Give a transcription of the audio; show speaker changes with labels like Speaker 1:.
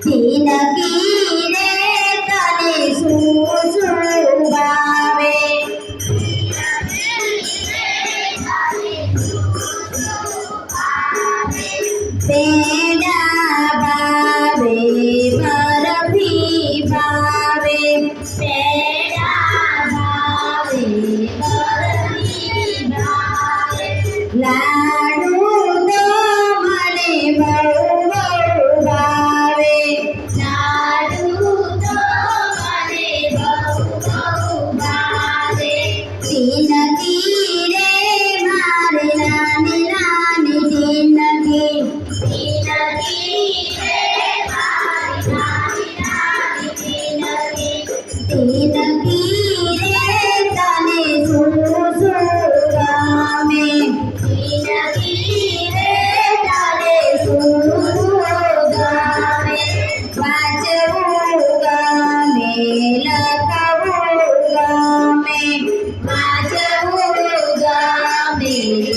Speaker 1: જિંદગી રે તને શું શું ભાવે પેડા ભાવે બરફી ભાવે પેડા ભાવે બરફી ભાવે લાડુ તો મને બહુ ભાવે લાડુ તો મને બહુ ભાવે જિંદગી રે મારી નાની નાની જિંદગી જિંદગી રે મારી નાની નાની જિંદગી જિંદગી રે તને શું શું ગમે જિંદગી રે તને શું ગમે વાંચવું ગમે લખવું ગમે વાંચવું ગમે